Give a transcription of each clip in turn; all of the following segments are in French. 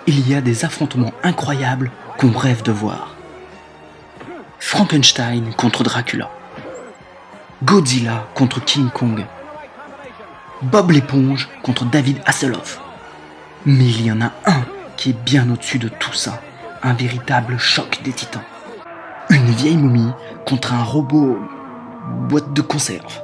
il y a des affrontements incroyables qu'on rêve de voir. Frankenstein contre Dracula. Godzilla contre King Kong. Bob l'éponge contre David Hasselhoff. Mais il y en a un qui est bien au-dessus de tout ça. Un véritable choc des titans. Une vieille momie contre un robot boîte de conserve.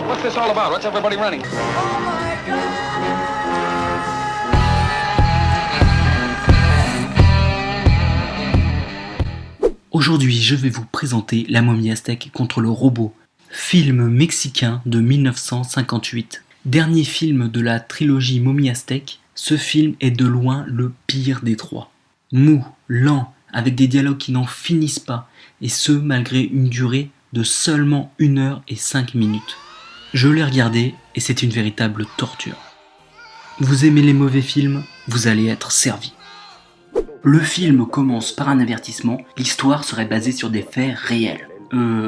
What's this all about? What's everybody running? Aujourd'hui, je vais vous présenter La momie aztèque contre le robot, film mexicain de 1958. Dernier film de la trilogie Momie aztèque, ce film est de loin le pire des trois. Mou, lent, avec des dialogues qui n'en finissent pas, et ce malgré une durée de seulement 1 heure et 5 minutes. Je l'ai regardé et c'est une véritable torture. Vous aimez les mauvais films, vous allez être servi. Le film commence par un avertissement, l'histoire serait basée sur des faits réels.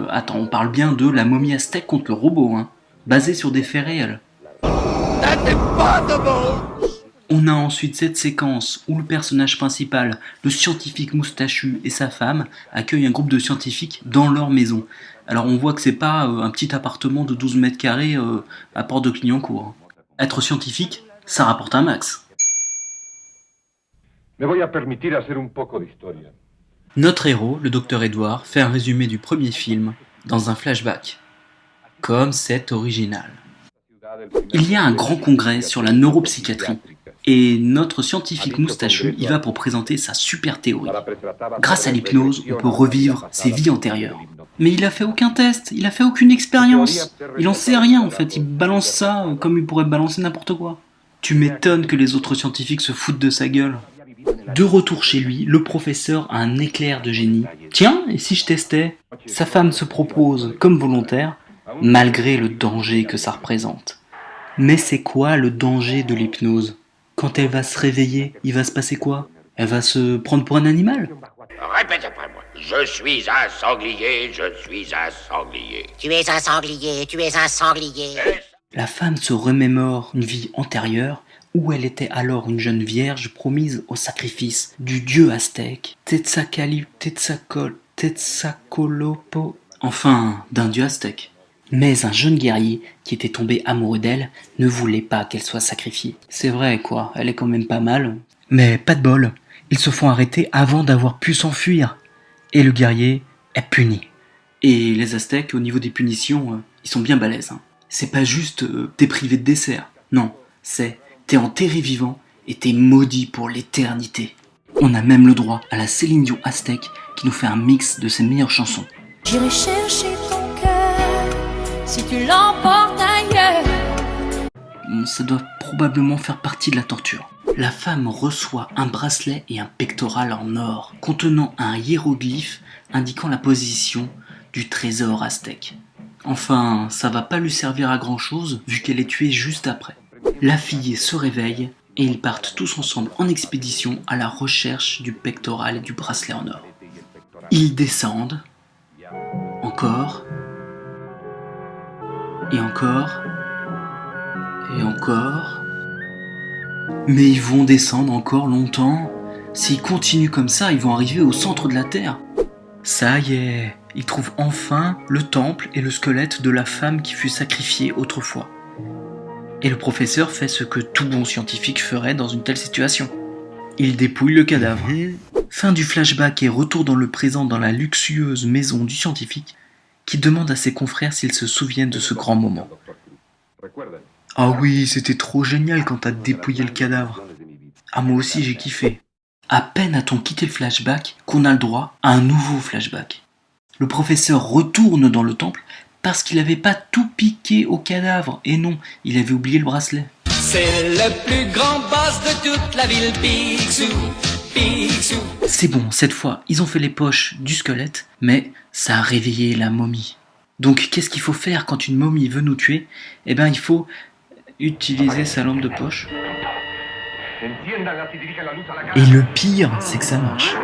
Attends, on parle bien de La momie aztèque contre le robot, hein. Basée sur des faits réels. On a ensuite cette séquence où le personnage principal, le scientifique moustachu et sa femme, accueillent un groupe de scientifiques dans leur maison. Alors on voit que c'est pas un petit appartement de 12 mètres carrés à Porte de Clignancourt. Être scientifique, ça rapporte un max. Me voy a permitir hacer un poco de historia. Notre héros, le docteur Edward, fait un résumé du premier film dans un flashback. Comme c'est original. Il y a un grand congrès sur la neuropsychiatrie et notre scientifique moustachu y va pour présenter sa super théorie. Grâce à l'hypnose, on peut revivre ses vies antérieures. Mais il a fait aucun test, il a fait aucune expérience. Il en sait rien en fait, il balance ça comme il pourrait balancer n'importe quoi. Tu m'étonnes que les autres scientifiques se foutent de sa gueule. De retour chez lui, le professeur a un éclair de génie. Tiens, et si je testais? Sa femme se propose comme volontaire, malgré le danger que ça représente. Mais c'est quoi le danger de l'hypnose? Quand elle va se réveiller, il va se passer quoi? Elle va se prendre pour un animal? Répète après moi. Je suis un sanglier, je suis un sanglier. Tu es un sanglier, tu es un sanglier. La femme se remémore une vie antérieure où elle était alors une jeune vierge promise au sacrifice du dieu aztèque Tetzacolopo, enfin d'un dieu aztèque. Mais un jeune guerrier qui était tombé amoureux d'elle ne voulait pas qu'elle soit sacrifiée. C'est vrai quoi, elle est quand même pas mal. Mais pas de bol, ils se font arrêter avant d'avoir pu s'enfuir. Et le guerrier est puni. Et les aztèques, au niveau des punitions, ils sont bien balèzes. Hein. C'est pas juste t'es privé de dessert, non, c'est t'es enterré vivant et t'es maudit pour l'éternité. On a même le droit à la Céline Dion aztèque qui nous fait un mix de ses meilleures chansons. J'irai chercher ton cœur si tu l'emportes ailleurs. Ça doit probablement faire partie de la torture. La femme reçoit un bracelet et un pectoral en or contenant un hiéroglyphe indiquant la position du trésor aztèque. Enfin, ça va pas lui servir à grand chose vu qu'elle est tuée juste après. La fille se réveille et ils partent tous ensemble en expédition à la recherche du pectoral et du bracelet en or. Ils descendent, encore, et encore, et encore. Mais ils vont descendre encore longtemps. S'ils continuent comme ça, ils vont arriver au centre de la Terre. Ça y est, ils trouvent enfin le temple et le squelette de la femme qui fut sacrifiée autrefois. Et le professeur fait ce que tout bon scientifique ferait dans une telle situation. Il dépouille le cadavre. Fin du flashback et retour dans le présent dans la luxueuse maison du scientifique qui demande à ses confrères s'ils se souviennent de ce grand moment. Ah oui, c'était trop génial quand t'as dépouillé le cadavre. Ah moi aussi j'ai kiffé. À peine a-t-on quitté le flashback qu'on a le droit à un nouveau flashback. Le professeur retourne dans le temple parce qu'il n'avait pas tout piqué au cadavre. Et non, il avait oublié le bracelet. C'est le plus grand boss de toute la ville, Picsou, Picsou. C'est bon, cette fois, ils ont fait les poches du squelette, mais ça a réveillé la momie. Donc qu'est-ce qu'il faut faire quand une momie veut nous tuer? Eh ben il faut utiliser sa lampe de poche. Et le pire, c'est que ça marche.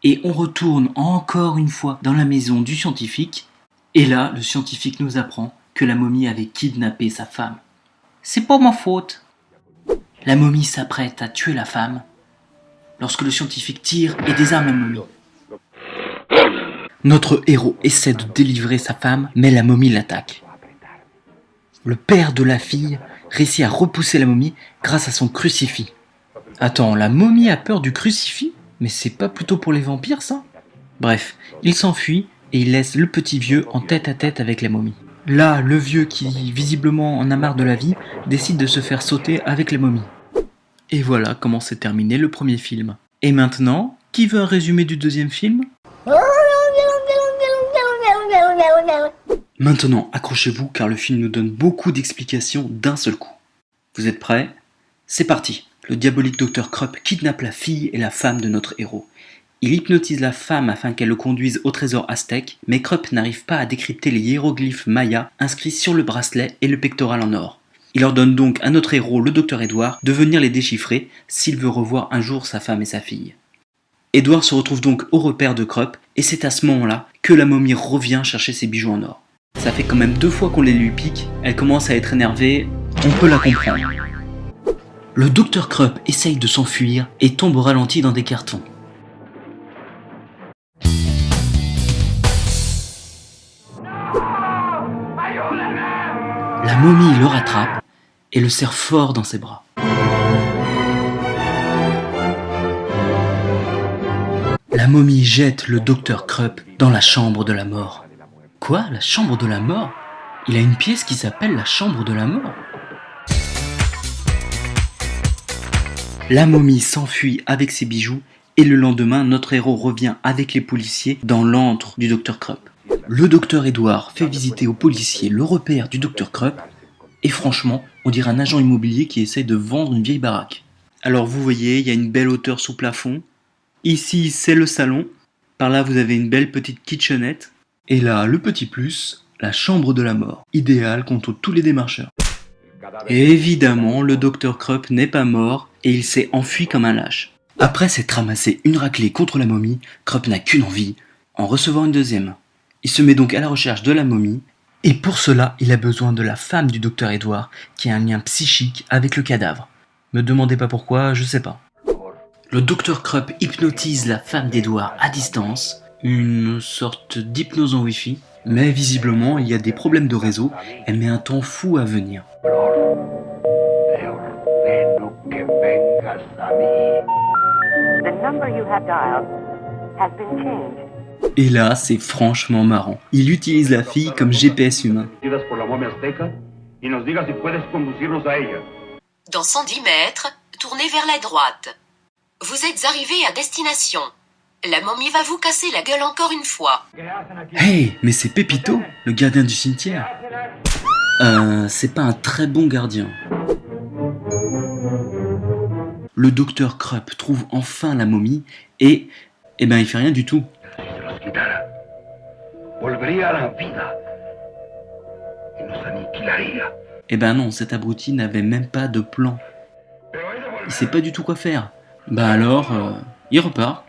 Et on retourne encore une fois dans la maison du scientifique. Et là, le scientifique nous apprend que la momie avait kidnappé sa femme. C'est pas ma faute. La momie s'apprête à tuer la femme lorsque le scientifique tire et désarme la momie. Notre héros essaie de délivrer sa femme, mais la momie l'attaque. Le père de la fille réussit à repousser la momie grâce à son crucifix. Attends, la momie a peur du crucifix? Mais c'est pas plutôt pour les vampires, ça? Bref, il s'enfuit et il laisse le petit vieux en tête à tête avec la momie. Là, le vieux, qui visiblement en a marre de la vie, décide de se faire sauter avec la momie. Et voilà comment s'est terminé le premier film. Et maintenant, qui veut un résumé du deuxième film? Maintenant, accrochez-vous car le film nous donne beaucoup d'explications d'un seul coup. Vous êtes prêts? C'est parti. Le diabolique Dr Krupp kidnappe la fille et la femme de notre héros. Il hypnotise la femme afin qu'elle le conduise au trésor aztèque, mais Krupp n'arrive pas à décrypter les hiéroglyphes mayas inscrits sur le bracelet et le pectoral en or. Il ordonne donc à notre héros, le Dr Edward, de venir les déchiffrer s'il veut revoir un jour sa femme et sa fille. Edward se retrouve donc au repère de Krupp, et c'est à ce moment-là que la momie revient chercher ses bijoux en or. Ça fait quand même 2 fois qu'on les lui pique, elle commence à être énervée, on peut la comprendre. Le Dr Krupp essaye de s'enfuir et tombe au ralenti dans des cartons. La momie le rattrape et le serre fort dans ses bras. La momie jette le Dr Krupp dans la chambre de la mort. Quoi? La chambre de la mort? Il a une pièce qui s'appelle la chambre de la mort? La momie s'enfuit avec ses bijoux et le lendemain, notre héros revient avec les policiers dans l'antre du Dr Krupp. Le Dr Edward fait visiter aux policiers le repère du Dr Krupp et franchement, on dirait un agent immobilier qui essaye de vendre une vieille baraque. Alors vous voyez, il y a une belle hauteur sous plafond. Ici, c'est le salon. Par là, vous avez une belle petite kitchenette. Et là, le petit plus, la chambre de la mort, idéale contre tous les démarcheurs. Et évidemment, le Dr Krupp n'est pas mort et il s'est enfui comme un lâche. Après s'être ramassé une raclée contre la momie, Krupp n'a qu'une envie, en recevoir une deuxième. Il se met donc à la recherche de la momie, et pour cela, il a besoin de la femme du Dr Edward, qui a un lien psychique avec le cadavre. Me demandez pas pourquoi, je sais pas. Le Dr Krupp hypnotise la femme d'Edward à distance, une sorte d'hypnose en wifi, mais visiblement il y a des problèmes de réseau, elle met un temps fou à venir. Et là, c'est franchement marrant. Il utilise la fille comme GPS humain. Dans 110 mètres, tournez vers la droite. Vous êtes arrivé à destination. La momie va vous casser la gueule encore une fois. Hey, mais c'est Pépito, le gardien du cimetière. C'est pas un très bon gardien. Le Dr Krupp trouve enfin la momie et... Eh ben, il fait rien du tout. Eh ben non, cet abruti n'avait même pas de plan. Il sait pas du tout quoi faire. Bah alors, il repart.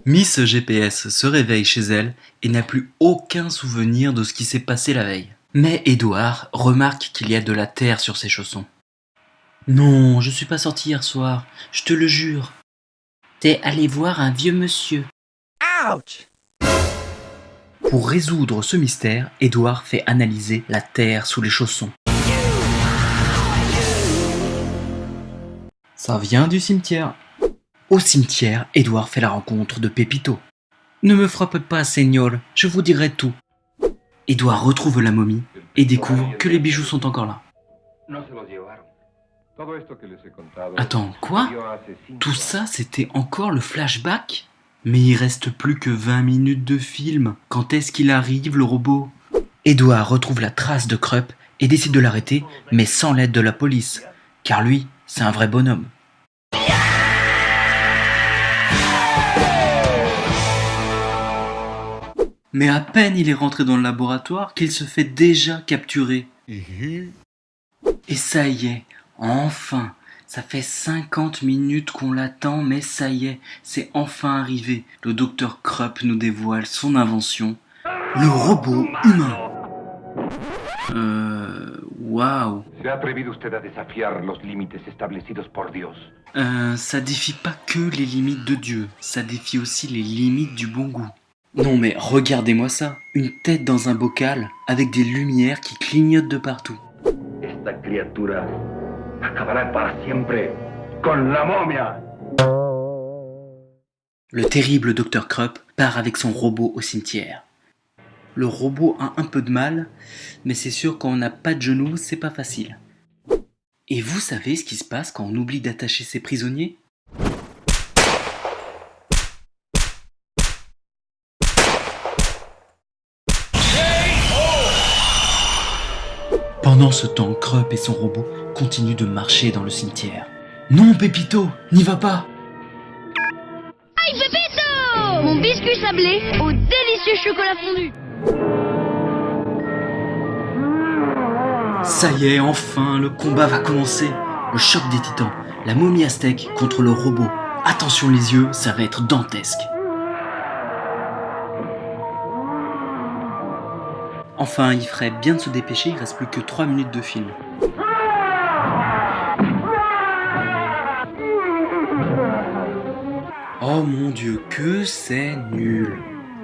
Miss GPS se réveille chez elle et n'a plus aucun souvenir de ce qui s'est passé la veille. Mais Edward remarque qu'il y a de la terre sur ses chaussons. Non, je suis pas sorti hier soir, je te le jure. T'es allé voir un vieux monsieur. Ouch! Pour résoudre ce mystère, Edward fait analyser la terre sous les chaussons. Ça vient du cimetière. Au cimetière, Edward fait la rencontre de Pépito. Ne me frappez pas, Seigneur, je vous dirai tout. Edward retrouve la momie et découvre que les bijoux sont encore là. Attends, quoi? Tout ça, c'était encore le flashback? Mais il reste plus que 20 minutes de film. Quand est-ce qu'il arrive, le robot? Edward retrouve la trace de Krupp et décide de l'arrêter, mais sans l'aide de la police. Car lui, c'est un vrai bonhomme. Mais à peine il est rentré dans le laboratoire qu'il se fait déjà capturer. Et ça y est, enfin, Ça fait 50 minutes qu'on l'attend, mais ça y est, c'est enfin arrivé. Le docteur Krupp nous dévoile son invention, le robot humain. Waouh. ¿Se ha atrevido usted a desafiar los límites establecidos por Dios? Ça défie pas que les limites de Dieu, ça défie aussi les limites du bon goût. Non mais regardez-moi ça, une tête dans un bocal avec des lumières qui clignotent de partout. Esta criatura acabará para siempre con la momia. Le terrible Dr Krupp part avec son robot au cimetière. Le robot a un peu de mal, mais c'est sûr quand on n'a pas de genoux, c'est pas facile. Et vous savez ce qui se passe quand on oublie d'attacher ses prisonniers ? Pendant ce temps, Krupp et son robot continuent de marcher dans le cimetière. Non, Pépito, n'y va pas! Aïe, Pépito! Mon biscuit sablé au délicieux chocolat fondu. Ça y est, enfin, le combat va commencer. Le choc des titans, la momie aztèque contre le robot. Attention les yeux, ça va être dantesque. Enfin, il ferait bien de se dépêcher, il reste plus que 3 minutes de film. Oh mon Dieu, que c'est nul.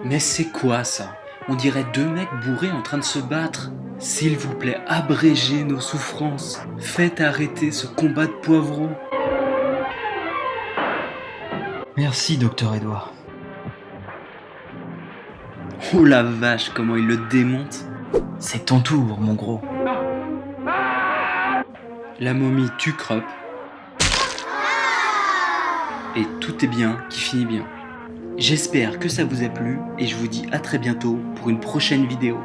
Mais c'est quoi ça? On dirait 2 mecs bourrés en train de se battre. S'il vous plaît, abrégez nos souffrances. Faites arrêter ce combat de poivrons. Merci, Docteur Edouard. Oh la vache, comment il le démonte. C'est ton tour, mon gros. La momie tue Krupp. Et tout est bien qui finit bien. J'espère que ça vous a plu et je vous dis à très bientôt pour une prochaine vidéo.